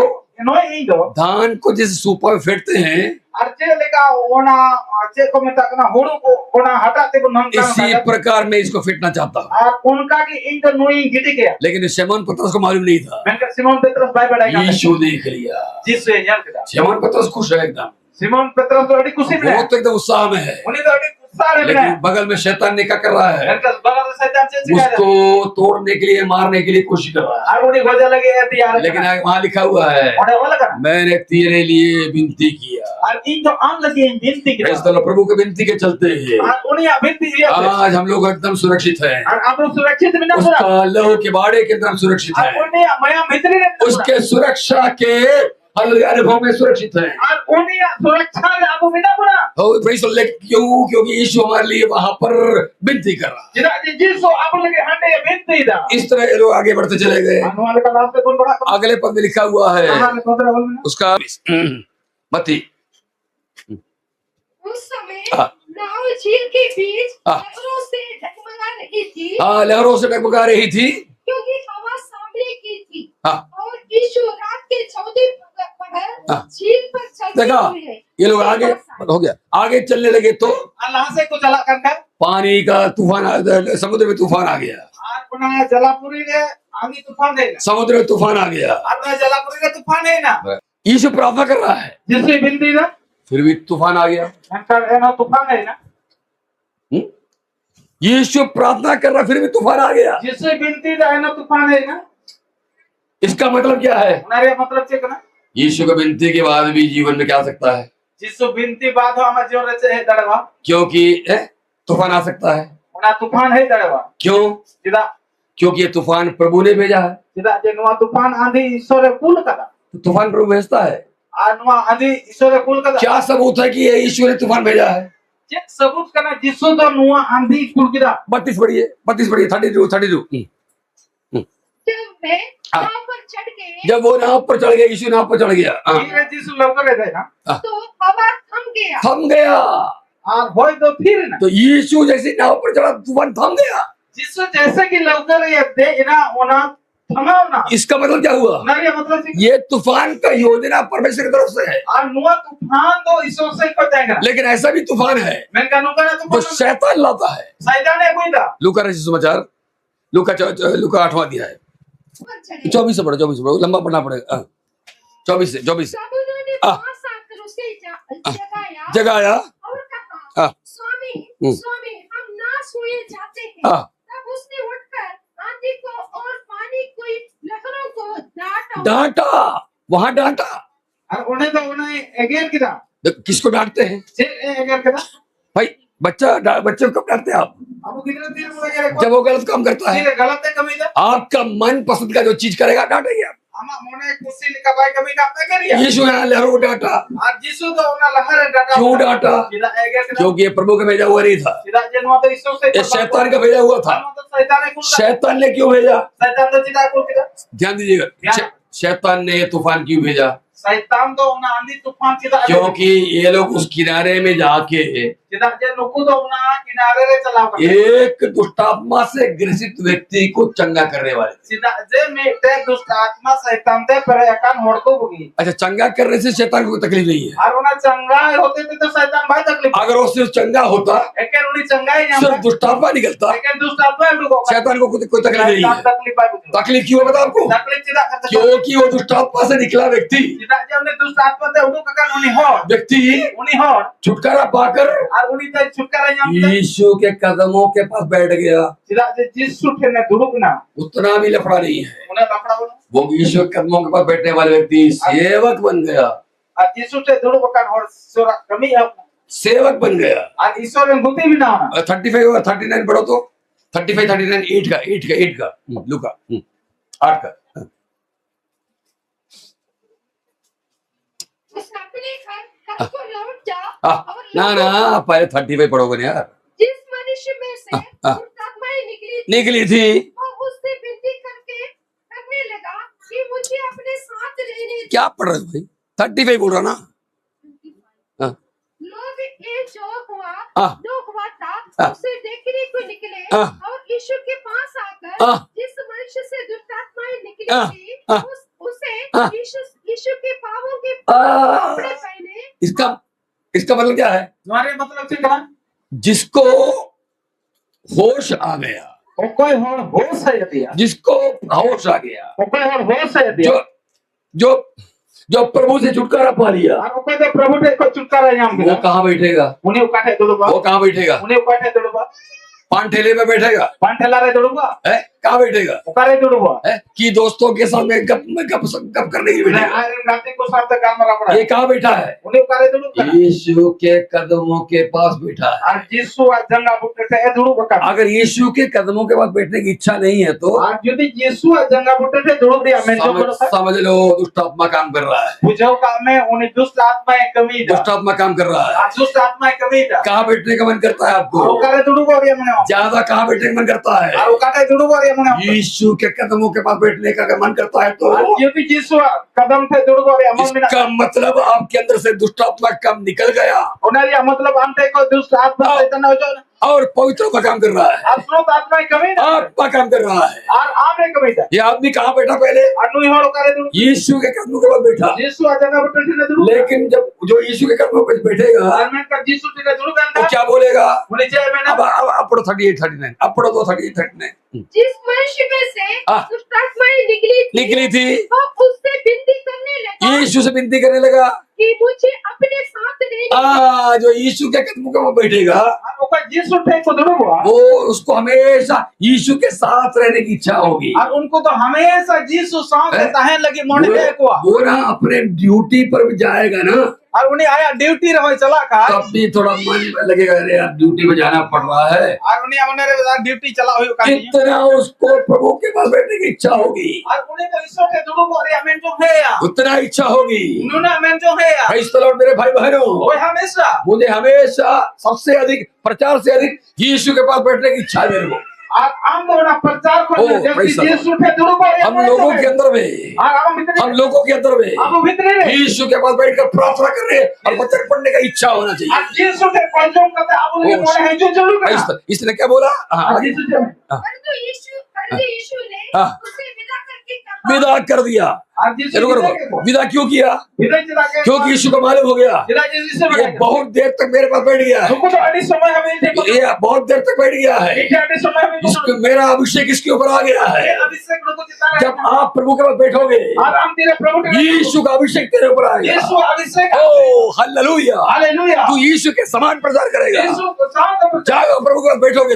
नो ही दो धान को जिस सूपा में फेंटते हैं अर्चे लेका ओना अर्चे को में तकना होड़ो को ओना हटाते को नम इसी प्रकार मैं इसको फेंटना चाहता हूँ। और उनका की इन तो नोई गिटी गया लेकिन शमौन पतरस को मालूम नहीं था। मैंने सिमोन पेत्रस भाई बढ़ाएगा यीशु देख लिया। जिस वे यार किया शमौन पतरस खुश है एकदम, सिमोन पेत्रस तो अड़ी खुशी में वो तो एकदम उत्साह में है। उन्हें तो अड़ी उत्साह में लेकिन बगल में शैतान ने क्या कर रहा है? मैंने बगल से शैतान से सिखा उसको तोड़ने के लिए मारने के लिए कोशिश कर रहा है। और उन्हें गोजा लगे ऐसे यार लेकिन वहां लिखा हुआ है और वो लगा मैंने तेरे लिए विनती किया। और इन जो आम लगे विनती की Praise the Lord। प्रभु के विनती के चलते और उन्हें विनती किया आज हम लोग एकदम सुरक्षित हैं। और आप लोग सुरक्षित में ना पूरा उसका लहू के बाड़े के अंदर हम सुरक्षित और हैं। उन्हें मया मित्री ने उसके सुरक्षा के अनुभव में सुरक्षित हैं। और उन्हें सुरक्षा में आपको बिना पूरा Praise the Lord। क्यों? क्योंकि यीशु हमारे लिए वहां पर विनती कर रहा है। जिना जिसो आप लगे हंडे विनती दा इस तरह ये लोग आगे बढ़ते चले गए। अनुवाद का नाम से कौन बड़ा अगले पद में लिखा हुआ है हां मैं तोतरा बोल में उसका मत्ती उस समय हाँ। नाव झील के बीच हाँ। लहरों से डगमगा रही थी हाँ लहरों से डगमगा रही थी क्योंकि हवा सामने की थी हाँ। और यीशु रात के 14 पहर हाँ। झील पर चलते देखा हुए ये लोग आगे हो गया, आगे चलने लगे तो अल्लाह से को चला करके पानी का तूफान, समुद्र में तूफान आ गया। और पुनः जलापुरी ने आंधी तूफान देगा समुद्र में तूफान आ गया। आता जलापुरी का तूफान है ना यीशु प्रार्थना कर रहा है जिससे विनती ना फिर भी तूफान आ गया। अंतर है ना तूफान है ना यीशु प्रार्थना कर रहा फिर भी तूफान आ गया। जिससे विनती है ना तूफान है ना इसका मतलब क्या है? उनारे मतलब चेक ना यीशु को विनती के बाद भी जीवन में क्या आ सकता है? जिससे विनती बात हो हमारे जीवन से है दड़वा क्योंकि तूफान आ सकता है। उना तूफान है दड़वा क्यों? सीधा क्योंकि ये तूफान प्रभु ने भेजा है। सीधा जेनुआ तूफान आंधी ईश्वर कुल का तो तूफान प्रभु भेजता है। आनुआ आंधी ईश्वर कुल का क्या सबूत है कि ये ईश्वर ने तूफान भेजा है? चेक सबूत करना जिसो तो नुआ आंधी कुल की 32 पढ़िए 32 जब वे हाँ। नाव पर चढ़ गए जब वो नाव पर चढ़ गया, यीशु नाव पर चढ़ गया ये जिसो लौकर है ना तो हवा थम गया थम गया। और होय तो फिर ना तो यीशु जैसे नाव पर चढ़ा तूफान थम गया। जिसो जैसे कि लौकर है दे ना ओना थमाओ ना इसका मतलब क्या हुआ? ना ये मतलब ये तूफान का योजना परमेश्वर की तरफ से है। और नुआ तूफान तो ईश्वर से को जाएगा लेकिन ऐसा भी तूफान है मैं कानून का जो तो शैतान लाता है। शैतान है कोई था लूका रचित समाचार लूका 8वां अध्याय पर चढ़े 24 से पढ़ो लंबा पढ़ना पड़ेगा। 24 से 24 तब उन्होंने हाँ। पास आकर उसे जगाया जगाया और कहा हाँ। स्वामी स्वामी हम नाश हुए जाते हैं। हाँ। तब उसने उठकर आंधी को और पानी को लहरों को डांटा वहां डांटा। और उन्हें तो उन्हें अगेन की था किसको डांटते हैं अगेन की था भाई? बच्चे को कब डांटते हैं आप? अब कितने दिन हो गए जब वो गलत काम करता है। गलत है कमी था आपका मन पसंद का जो चीज करेगा डांटेंगे आप। हमारा मोने कुर्सी लिखा भाई कमी का मैं करिए यीशु यहाँ लहरों को डांटा। और जिसो तो उन्हें लहर डाटा क्यों डांटा? सीधा अगेन की था क्योंकि ये प्रभु का भेजा हुआ नहीं था, सीधा जन्म तो ईश्वर से ये शैतान का भेजा हुआ था। शैतान है कुल शैतान ने क्यों भेजा? शैतान तो सीधा कुल की था ध्यान दीजिएगा। शैतान ने ये तूफान क्यों भेजा? शैतान तो उन्हें आंधी तूफान सीधा क्योंकि ये लोग उस किनारे में जाके सीधा जे नुकु तो उन्हें किनारे रे चलाओ एक दुष्टात्मा से ग्रसित व्यक्ति को चंगा करने वाले थे। सीधा जे में दुष्ट आत्मा शैतान ते पर एकान होड़को होगी अच्छा, चंगा करने से शैतान को कोई तकलीफ नहीं है। और उन्हें चंगाई होते थे तो शैतान भाई तकलीफ अगर वो सिर्फ चंगा होता, लेकिन उन्हें चंगाई नहीं सिर्फ दुष्टात्मा निकलता, लेकिन दुष्ट आत्मा उनको शैतान को कोई तकलीफ नहीं है। तकलीफ आई बुझो तकलीफ क्यों है बता आपको? तकलीफ चिदा करते क्योंकि वो दुष्टात्मा से निकला व्यक्ति चिदा जब ने दुष्ट आत्मा ते उनको ककन व्यक्ति उन्हीं हो छुटकारा पाकर और उन्हीं ते छुटकारा यहाँ यीशु के कदमों के पास बैठ गया। चिदा जे जिसु थे ने दुरुक ना उतना भी लफड़ा नहीं है। उन्हें लफड़ा बोलो वो यीशु के कदमों के पास बैठने वाले व्यक्ति सेवक बन गया। और जिसु थे दुरुक कन और सोरा कमी है सेवक बन गया। और ईश्वर में गुंती भी ना होना 35 होगा 39 पढ़ो तो 35 39 8 का लुका 8 का। उस अपने घर को लौट जा और ना पहले 35 पढ़ोगे ना यार। जिस मनुष्य में से दुष्टात्माएं निकली थी और उससे विनती करने लगा कि मुझे अपने साथ रहने दे। क्या पढ़ रहे हो भाई? 35 बोल रहा ना। लोग ये जो हुआ था उसे देखने को निकले और यीशु के पास आकर जिस मनुष्य से दुष्टात्माएं निकली थी उसे यीशु के पांवों के कपड़े पहने। इसका मतलब क्या है? तुम्हारे मतलब क्या? जिसको होश आ गया, वो कोई होश है यदिया जिसको होश आ गया, वो कोई होश है यदिया जो प्रभु से छुटकारा पा लिया, और कोई तो प्रभु से को छुटकारा यहाँ वो कहाँ बैठेगा? उन्हें उकाटे दुड़ुबा। वो कहाँ बैठेगा? उन्हें उकाटे दुड़ुबा। पान ठेले में बैठेगा। पान ठेला रे दुड़ुबा है? कहाँ बैठेगा? उकारे दुड़ुबा है कि दोस्तों के साथ में गप करने के लिए बैठेगा। रात को साथ काम करा पड़ा। ये कहाँ बैठा है? उन्हें उकारे दुड़ुबा। यीशु के कदमों के पास बैठा है। और यीशु जंगा बुटे से दुड़ुबा। अगर यीशु के कदमों के पास बैठने की इच्छा नहीं है तो यदि यीशु जंगा बुटे से दुड़ुबा मैं समझ लो दुष्ट आत्मा काम कर रहा है। बुझो काम में उन्हें दुष्ट आत्मा कमी दुष्ट आत्मा काम कर रहा है। दुष्ट आत्मा कमी कहाँ बैठने का मन करता है आपको? उकारे दुड़ुबा रे मने ज्यादा कहाँ बैठने का मन करता है? और उकारे दुड़ुबा रे मने यीशु के कदमों के पास बैठने का अगर मन करता है तो यदि यीशु कदम थे दुड़ुबा रे मन में इसका मतलब आपके अंदर से दुष्ट आत्मा कम निकल गया उन्हें मतलब अंते को दुष्ट आत्मा शैतान हो जाए और पवित्र का काम कर रहा है। अपनों आत्मा कमी आत्मा काम कर रहा है। और आमे कमी था। ये आदमी कहाँ बैठा पहले? अन्नु हो करे दुड़ यीशु के कदमों के पास बैठा। यीशु जगह पर बैठे दुड़ लेकिन जब जो यीशु के कदमों पर बैठेगा आदमी का यीशु के दुड़ तो गंदा क्या बोलेगा? बोले जय मैंने अब पढ़ो 38 39 अब पढ़ो तो 38 39। जिस मनुष्य में से दुष्टात्माएं निकली थी वो उससे विनती करने लगा। यीशु से विनती करने लगा कि मुझे अपने साथ रहने। जो यीशु के कदमों के पास बैठेगा यीशु थे को दुड़ वो उसको हमेशा यीशु के साथ रहने की इच्छा होगी। और उनको तो हमेशा यीशु साथ रहता है लगी मोड़े को वो ना अपने ड्यूटी पर भी जाएगा ना और उन्हें आया ड्यूटी रहो चला का तब भी थोड़ा मन लगेगा अरे यार ड्यूटी में जाना पड़ रहा है और उन्हें अपने ड्यूटी चला हुई का इतना उसको प्रभु के पास बैठने की इच्छा होगी और उन्हें तो ईश्वर के दुड़ को रे हमें जो है उतना इच्छा होगी उन्होंने हमें जो है प्रेज़ द लॉर्ड मेरे भाई बहनों वो हमेशा मुझे हमेशा सबसे अधिक प्रचार से अधिक यीशु के पास बैठने की इच्छा है मेरे को। और हम तो प्रचार को यीशु के दुड़ को हम लोगों के अंदर में हम लोगों के अंदर में यीशु के पास बैठकर प्रार्थना करने और वचन पढ़ने का इच्छा होना चाहिए। यीशु के पंजों का आप उन्हें मोड़े हैं जो जरूर करना। इसने क्या बोला? परंतु यीशु ने उसे विदा कर दिया। विदा क्यों किया? क्योंकि यीशु को मालूम हो गया ये बहुत देर तक मेरे पास बैठ गया है, ये बहुत देर तक बैठ गया है, मेरा अभिषेक इसके ऊपर आ गया है। जब आप प्रभु के पास बैठोगे यीशु का अभिषेक तेरे ऊपर आएगा। Oh hallelujah. तू यीशु के समान प्रचार करेगा। जाओ प्रभु के पास बैठोगे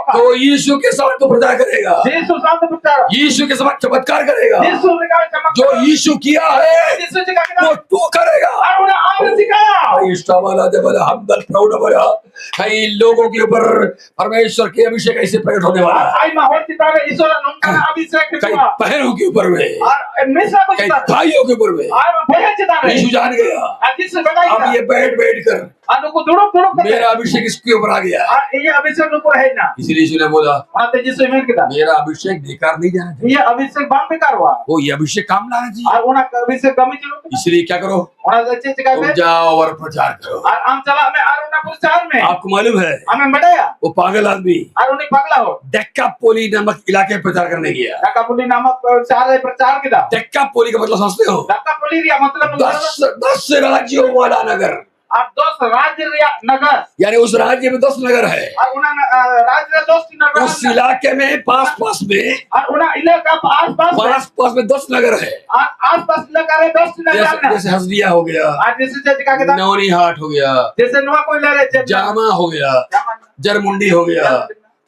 तो यीशु के समान तो प्रचार करेगा, यीशु के समान चमत्कार करेगा। जो यीशु किया है वो तू करेगा। कई लोगों के ऊपर परमेश्वर के अभिषेक ऐसे प्रकट होने वाला है, कई बहनों के ऊपर में, कई भाइयों के ऊपर में। यीशु जान गया अब ये बैठ कर मेरा अभिषेक इसके ऊपर आ गया। इसलिए यीशु ने बोला मेरा अभिषेक बेकार नहीं जाना चाहिए, ये अभिषेक बाम बेकार हुआ वो ये अभिषेक काम लाना चाहिए। और अभिषेक कमी चलो इसलिए क्या करो? तुम जाओ और प्रचार करो। पुरस्कार में आपको मालूम है हमें बढ़ाया वो पागल आदमी और उन्हें पगला हो डेक्कापोली नामक इलाके में प्रचार करने गया। डकापुली नामक प्रचार किया। डेक्कापोली का मतलब समझते हो? डकापुली रिया मतलब 10 राज्यों वाला नगर। आप 10 राज्य रिया नगर, यानी उस राज्य में 10 नगर है और उन्हें राज्य 10 नगर, उस इलाके में पास पास में और उन्हें इलाका आस-पास में 10 नगर है। आस-पास इलाका में 10 नगर, जैसे हसदिया हो गया, आज जैसे जगह के नौनी हाट हो गया, जैसे नुआ कोई ले रहे, जामा हो गया, जरमुंडी हो गया,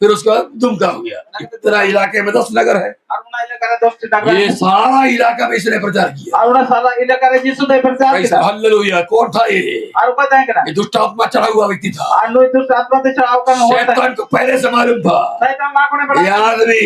फिर उसके बाद दुमका हो गया। इतना इलाके में 10 नगर है। और उन्हें इलाका में 10 नगर, ये सारा इलाका में इसने प्रचार किया। और उन्हें सारा इलाका में यीशु ने प्रचार किया। हालेलुया। कौन था ये? और बताएं क्या? ये दुष्ट आत्मा चढ़ा हुआ व्यक्ति था। और लोग दुष्ट आत्मा से चढ़ाव करना होता है। शैतान को पहले से मालूम था शैतान मां को ने बड़ा ये आदमी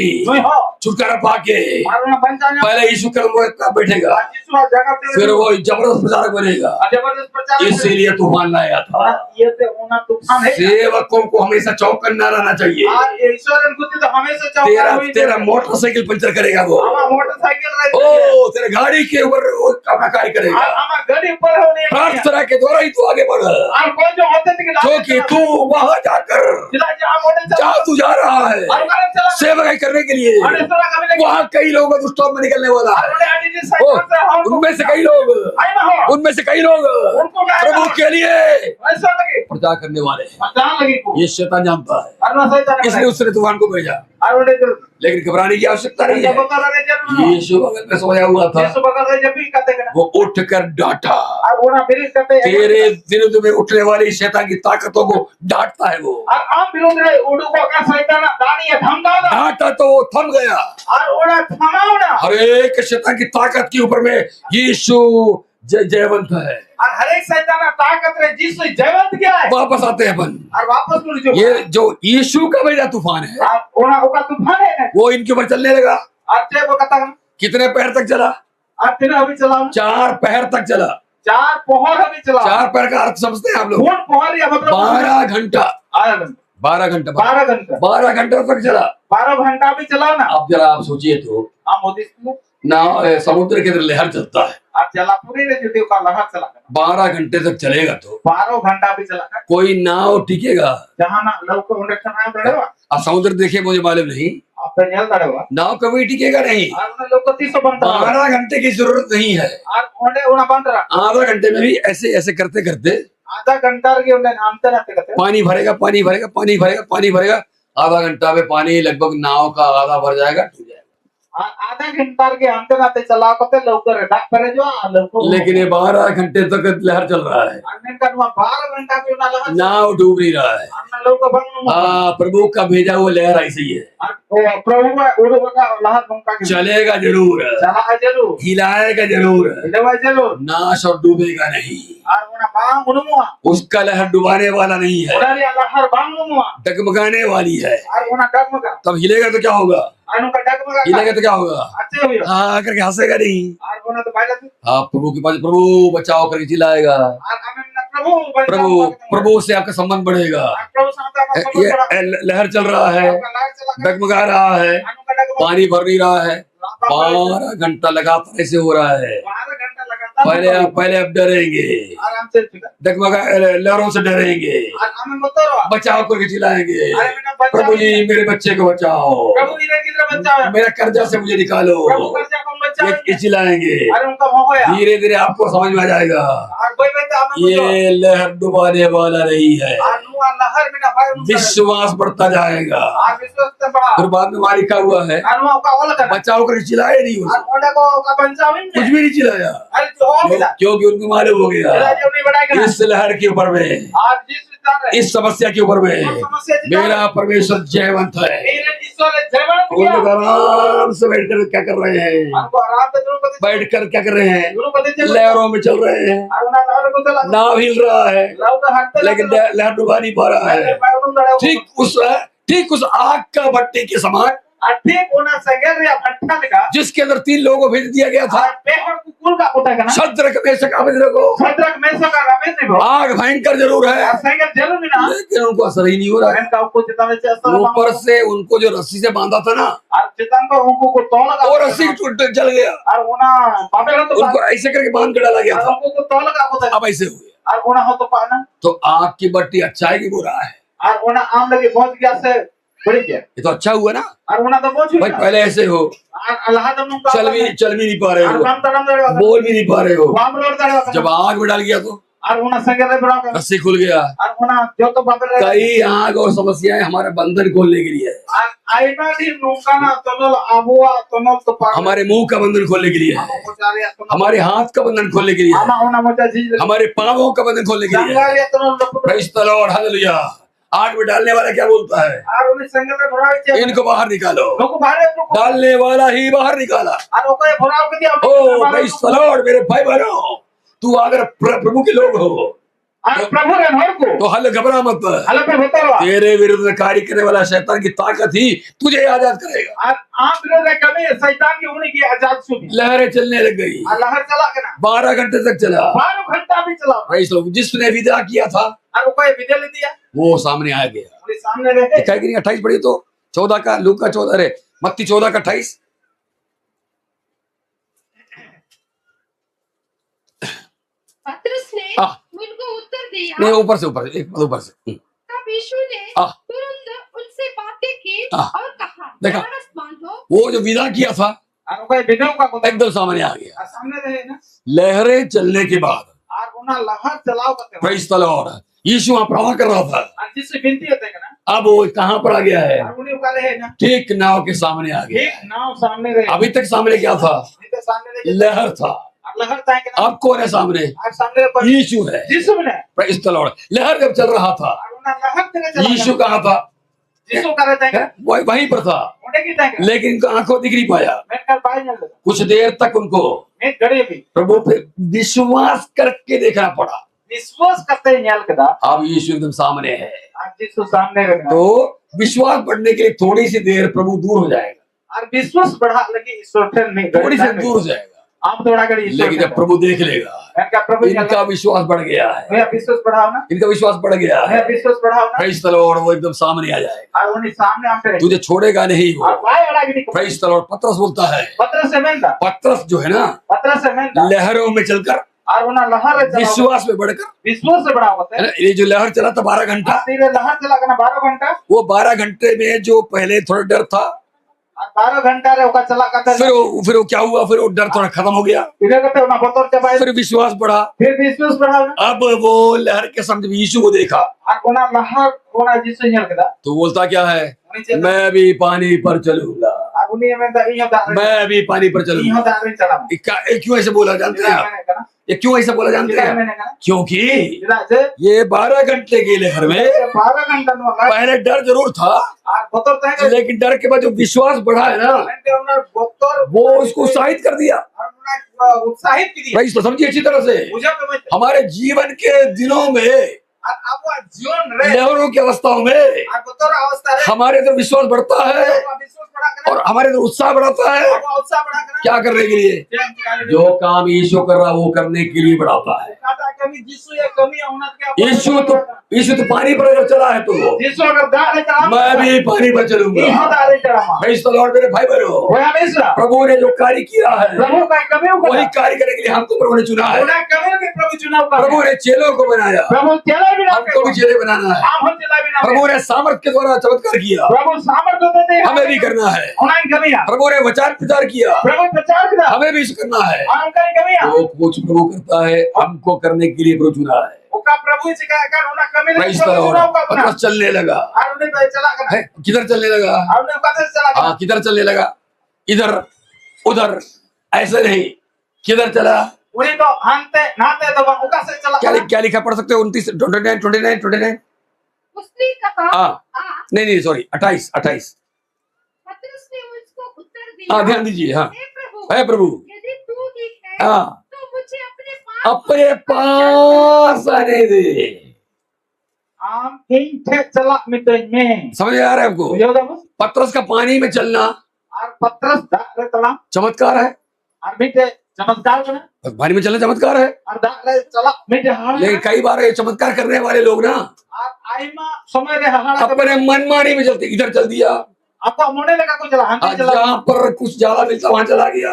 छुटकारा पाके और उन्हें बन जाने पहले यीशु के मुंह बैठेगा, यीशु जगह पे फिर वो जबरदस्त प्रचारक बनेगा। जबरदस्त प्रचार, इसीलिए तूफान लाया था। ये से उन्हें तूफान है। सेवकों को हमेशा चौकन्ना रहना चाहिए। और ईश्वर को तो हमेशा चौकन्ना हुई। तेरा मोटरसाइकिल पंचर करेगा वो, हमारा मोटरसाइकिल ओ तेरे गाड़ी के ऊपर वो कार्य करेगा। हमारा गाड़ी ऊपर होने प्रार्थना के द्वारा ही तू आगे बढ़। और कोई जो होते थे क्योंकि तू वहां जाकर जहाँ तू जा रहा है सेवा करने के लिए, वहाँ कई लोगों का दुष्टात्मा निकलने वाला है। उनमें से कई लोग प्रभु के लिए प्रचार करने वाले हैं। ये शैतान जानता है, इसलिए उसने तूफान को भेजा। लेकिन घबराने की आवश्यकता नहीं है। यीशु बगल में सोया हुआ था, वो उठकर डांटा। तेरे विरुद्ध में उठने वाली शैतान की ताकतों को डांटता है वो। डांटा तो वो थम गया। हर एक शैतान की ताकत के ऊपर में यीशु जयवंत है। और हर एक शैतान ताकत रे यीशु जयवंत क्या है। वापस आते हैं अपन, और वापस ये जो यीशु का भेजा तूफान है, ओका तूफान है, वो इनके ऊपर चलने लगा। अच्छे वो कहता है कितने पहर तक चला? अभी चला 4 पहर तक चला। 4 पहर अभी चला। 4 पहर का अर्थ समझते हैं आप लोग? पहर या मतलब 12 घंटा 12 घंटा तक चला। 12 घंटा भी चला ना। अब जरा आप सोचिए तो, ना समुद्र के अंदर लहर चलता है, आप चला पूरी का लहर चला 12 घंटे तक चलेगा तो 12 घंटा भी चला कोई नाव टिकेगा? जहाँ ना लोग समुद्र देखे मुझे मालूम नहीं, नाव कभी टिकेगा नहीं। 12 घंटे की जरूरत नहीं है। आधा घंटे में भी ऐसे ऐसे करते करते आधा घंटा पानी भरेगा। आधा घंटा में पानी लगभग नाव का आधा भर जाएगा, डूब जाएगा। आधा घंटा के अंतर आते चला करते लवकर। लेकिन ये 12 घंटे तक लहर चल रहा है, 12 घंटा भी नाव डूब नहीं रहा है। प्रभु का भेजा वो लहर ऐसी है, चलेगा जरूर, हिलाएगा जरूर, नाश और डूबेगा नहीं। उसका लहर डुबाने वाला नहीं है, डगमगाने वाली है। तब हिलेगा तो क्या होगा? हिलेगा तो क्या होगा? हाँ करके हंसेगा नहीं। हाँ प्रभु के पास प्रभु बचाओ करके चिल्लाएगा। प्रभु से आपका संबंध बढ़ेगा। ये लहर चल रहा है, डगमगा रहा है, पानी भर नहीं रहा है, 12 घंटा लगातार ऐसे हो रहा है। पहले आप डरेंगे, डगमगा लहरों से डरेंगे, बचाओ करके चिल्लाएंगे, प्रभु जी मेरे बच्चे को बचाओ, मेरा कर्जा से मुझे निकालो, ये चिल्लाएंगे। धीरे धीरे आपको समझ में आ जाएगा ये लहर डुबाने वाला नहीं है, विश्वास बढ़ता जाएगा। फिर बाद में वहाँ लिखा हुआ है बचाओ करके चिल्लाए नहीं, कुछ भी नहीं चिल्लाया, क्योंकि उनको मालूम हो गया इस लहर के ऊपर में, इस समस्या के ऊपर में मेरा परमेश्वर जयवंत है। वो लोग आराम से बैठकर क्या कर रहे हैं? बैठकर क्या कर रहे हैं? लहरों में चल रहे हैं, नाव हिल रहा है लेकिन लहर डुबा नहीं पा रहा है। ठीक उस आग का भट्टी के समान जिसके अंदर 3 लोगों को भेज दिया गया था, शद्रक मेशक अबेदनगो। आग भयंकर जरूर है लेकिन उनको असर ही नहीं हो रहा है। ऊपर से उनको जो रस्सी से बांधा था ना, वो रस्सी जल गया, उनको ऐसे करके बांध के डाला गया था। अब ऐसे हो गया, और ओना हो तो पाना तो आंख की बत्ती अच्छा है कि बुरा है? और ओना आम लगे बहुत गया से बढ़ गया ये तो अच्छा हुआ ना और ओना तो बहुत भाई। पहले ऐसे हो, और अल्लाह तुम चल भी नहीं पा रहे और हो, काम तड़म दे बोल भी नहीं पा रहे हो। वाम रोड दे जब आंख में डाल गया तो और ओना संगे रे बड़ा रस्सी खुल गया। और ओना जो तो बाबे कई आंख और समस्याएं हमारे बंधन खोलने के लिए है, आईना दी नुकाना तनल आबुआ तनल तो पा हमारे मुंह का बंधन खोलने के लिए है, हमारे हाथ का बंधन खोलने के लिए है, आमा ओना मचा चीज हमारे पांवों का बंधन खोलने के लिए है। जंगल तनल प्रेज़ द लॉर्ड, हालेलुया। आग में डालने वाला क्या बोलता है? और उन्हें संगल में भरा है इनको बाहर निकालो। लोग बाहर तो डालने वाला ही बाहर निकाला। और ओके भरा के दिया ओ प्रेज़ द लॉर्ड मेरे भाई बहनों, तू अगर प्रभु के लोग हो और प्रभु रे हर को तो हल घबरा मत। हल पे होता हुआ तेरे विरुद्ध में कार्य करने वाला शैतान की ताकत ही तुझे आजाद करेगा। और आप विरोध है कभी शैतान की होने की आजाद सुनी लहरें चलने लग गई, लहर चला के ना 12 घंटे तक चला। 12 घंटा भी चला प्रेज़ द लॉर्ड। जिसने विदा किया था और कोई विदे ले दिया वो सामने आ गया। उन्हें सामने रहे क्या कि 28 पढ़ी तो 14 का, लूका का 14, अरे मत्ती 14 का 28। पतरस ने उनको उत्तर दिया। नहीं ऊपर से तब यीशु ने तुरंत उनसे बातें की और कहा, देखा ध्यानस्थ बांधो। वो जो विदा किया था और कोई विदे का एकदम सामने आ गया। सामने रहे ना लहरें चलने के बाद और उन्हें लहर चलाओ करते प्रेज़ द लॉर्ड, यीशु वहां प्रवाह कर रहा था। और जिससे विनती होते हैं ना अब वो कहां पर आ गया है? और उन्हें उकाले है ना ठीक नाव के सामने आ गया। एक नाव सामने रहे अभी तक सामने क्या था? इनके सामने रहे लहर था। और लहर था कि ना अब कौन है सामने? और सामने पर यीशु है। यीशु ने प्रेज़ द लॉर्ड। लहर जब चल रहा था और उन्हें लहर तेरे चला यीशु कहां था? यीशु कर रहे थे वहीं पर था, उन्हें की था लेकिन इनको आंखों दिख नहीं पाया। मैं कल बाहर नहीं लगा कुछ देर तक उनको मैं गड़े भी प्रभु पे विश्वास करके देखना पड़ा। विश्वास करते हैं न्याल कदा अब यीशु एकदम सामने है, आज यीशु सामने रखना तो विश्वास बढ़ने के लिए थोड़ी सी देर प्रभु दूर हो जाएगा, और विश्वास बढ़ा लगे ईश्वर फिर नहीं थोड़ी सी दूर हो जाएगा। आप थोड़ा कर ईश्वर लेकिन जब प्रभु देख लेगा क्या प्रभु इनका विश्वास बढ़ गया है, मैं विश्वास बढ़ाओ ना इनका विश्वास बढ़ गया है, मैं विश्वास बढ़ाओ ना प्रेज़ द लॉर्ड, वो एकदम सामने आ जाएगा। और उन्हें सामने आप करें तुझे छोड़ेगा नहीं वो। और वाई अड़ा गिरी प्रेज़ द लॉर्ड। पतरस बोलता है, पत्र से मैं था पतरस जो है ना पत्र से मैं था लहरों में चलकर और उन्हें लहर चला विश्वास में बढ़कर, विश्वास से बढ़ाओ है ना, ये जो लहर चला था 12 घंटा, तेरे लहर चला करना 12 घंटा वो 12 घंटे में जो पहले थोड़ा डर था, और 12 घंटा रे ओका चला करता फिर वो क्या हुआ? फिर वो डर थोड़ा खत्म हो गया, इधर करते उन्हें बोतल चबाए फिर विश्वास बढ़ा। फिर विश्वास बढ़ाओ ना अब वो लहर के सामने यीशु को देखा और उन्हें लहर उन्हें जिससे न्याल कदा तो बोलता क्या है? मैं भी पानी पर चलूंगा, और उन्हें मैं था इहाँ दार मैं भी पानी पर चलूंगा। इहाँ दार में चला ये क्यों ऐसे बोला जानते हैं आप? मैंने कहा ये क्यों ऐसा बोला जानते हैं? मैंने कहा क्योंकि इधर ये 12 घंटे के लहर में 12 घंटा नो पहले डर जरूर था, और बोतल तय लेकिन डर के बाद जो विश्वास बढ़ा है ना, घंटे उन्हें बोतल वो उसको उत्साहित कर दिया। और उन्हें उत्साहित की दिया भाई इसको समझिए अच्छी तरह से। मुझे तो मैं हमारे जीवन के दिनों में और अब वो जीवन रे लहरों की अवस्थाओं में और बोतल अवस्था रे हमारे अंदर विश्वास बढ़ता है विश्वास बढ़ा कर और हमारे अंदर उत्साह बढ़ाता है। वो उत्साह बढ़ा कर क्या करने के लिए? जो काम यीशु कर रहा है वो करने के लिए बढ़ाता है। कहता कमी यीशु या कमी होना क्या यीशु तो पानी पर अगर चला है तो यीशु अगर दार चला मैं भी पानी पर चलूंगा। इहाँ दार चला प्रेज़ द लॉर्ड मेरे भाई बहनों, वो हमेशा प्रभु ने जो कार्य किया है प्रभु का कमी हो वही कार्य करने के लिए हमको प्रभु ने चुना है। उन्हें कमी के प्रभु चुनाव का प्रभु ने चेलों को बनाया, प्रभु चला भी ना हमको भी चेले बनाना है। आप हम चला भी ना प्रभु ने सामर्थ के द्वारा चमत्कार किया, प्रभु सामर्थ्य देते हैं हमें भी करना है। उन्हें कमी है प्रभु ने वचन प्रचार किया, प्रभु प्रचार करा हमें भी इसे करना है। उनका कमी है जो कुछ प्रभु करता है हमको करने के लिए प्रभु चुना है। उनका प्रभु जी का कर उन्हें कमी प्रेज़ द लॉर्ड। पतरस चलने लगा, और उन्हें चला कर किधर चलने लगा? और उन्हें कदर चला कर हाँ किधर चलने लगा? इधर उधर ऐसे नहीं, किधर चला? उन्हें तो हानते नाते तो उनका से चला क्या लिखा पढ़ सकते हो? 29 उसने कहा हाँ नहीं सॉरी 28 पतरस ने उसको उत्तर दिया, हाँ ध्यान दीजिए। हाँ हे प्रभु, प्रभु यदि तू ही है हाँ तो मुझे अपने पास आने दे। आम इन थे चला मिटे में समझ आ रहा है आपको? बुझो दबो पतरस का पानी में चलना और पत्रस दारे तला चमत्कार है, और मिटे चमत्कार बना पानी में चलना चमत्कार है। और दारे चला मिटे हाल लेकिन कई बार ये चमत्कार करने वाले लोग ना और आईमा समय रे हाल अपने मनमानी में चलते, इधर चल दिया आपको होने लगा कुछ चला हंते चला जहाँ पर कुछ ज्यादा मिलता वहां चला गया,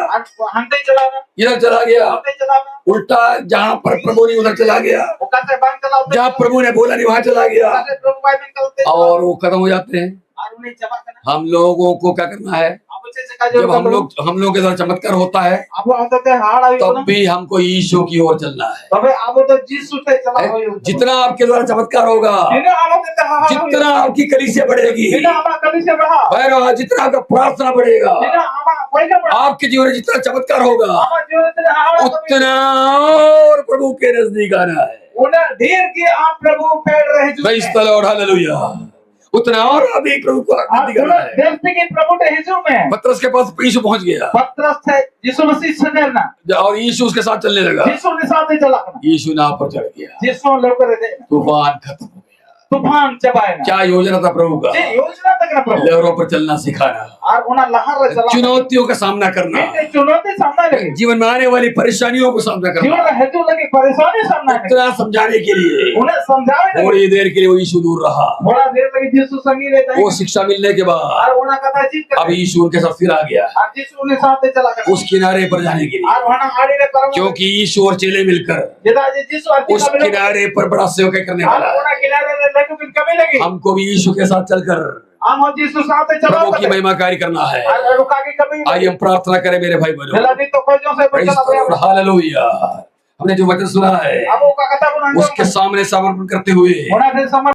हंते चला ना इधर चला गया, हंते चला ना उल्टा जहाँ पर प्रभु ने उधर चला गया, वो कहते बैंक चला जहाँ प्रभु ने बोला नहीं वहां चला गया, कहते प्रभु भाई में चलते और वो खत्म हो जाते हैं। और उन्हें जमा करना हम लोगों को क्या करना है, अब उसे से का जो जब हम लोग के साथ चमत्कार होता है अब वो आते हैं हाड़ आई तब भी हमको यीशु की ओर चलना है। तबे अब तो जीसस से चला हो जितना आपके द्वारा चमत्कार होगा, बिना अब देते हां जितना आपकी कलीसिया बढ़ेगी, बिना अब कभी से बढ़ा भैरव जितना आपका प्रार्थना बढ़ेगा, बिना अब कोई ना बढ़ा आपके जीवन में जितना चमत्कार होगा, अब जीवन तेरे हाड़ उतना और प्रभु के नजदीक आना है। उन्हें ढेर के आप प्रभु पेड़ रहे जो प्रेज़ द लॉर्ड, हालेलुया। उतना और अभी प्रभु को नजदीक आना है। देखते कि प्रभु ने हिजू में पतरस के पास यीशु पहुंच गया पत्रस से यीशु मसीह से डरना और यीशु उसके साथ चलने लगा। यीशु ने साथ ही चला यीशु नाव पर चढ़ गया, यीशु लोग रहते तूफान खत्म हो गया। तूफान चबाए ना क्या योजना था प्रभु का, ये योजना तक ना प्रभु लहरों पर चलना सिखाना, और उन्हें लहर चला चुनौतियों का सामना करना, ये चुनौती सामना लगी जीवन में आने वाली परेशानियों को सामना जीवन करना, में हेतु लगी परेशानी सामना लगी इतना समझाने के लिए उन्हें समझावे लगी थोड़ी देर के लिए वो यीशु दूर रहा। थोड़ा देर लगी यीशु संगी रहता है वो शिक्षा मिलने के बाद और उन्हें कथा जीत अब यीशु उनके साथ फिर आ गया और यीशु ने साथ ही चला उस किनारे पर जाने के लिए, और वहां आड़ी ने परम क्योंकि यीशु और चेले मिलकर जेदा यीशु उस किनारे पर बड़ा सेवकाई करने वाला है। और किनारे ने लगी फिर कभी लगी हमको भी यीशु के साथ चलकर हम यीशु साथ ही चला प्रभु की महिमा कार्य करना है। और रुका के कभी आइए हम प्रार्थना करें मेरे भाई बहनों, जल्दी तो खोजों से प्रेज़ द लॉर्ड, हालेलुया। हमने जो वचन सुना है अब वो का कथा उसके सामने समर्पण करते हुए होना फिर समझ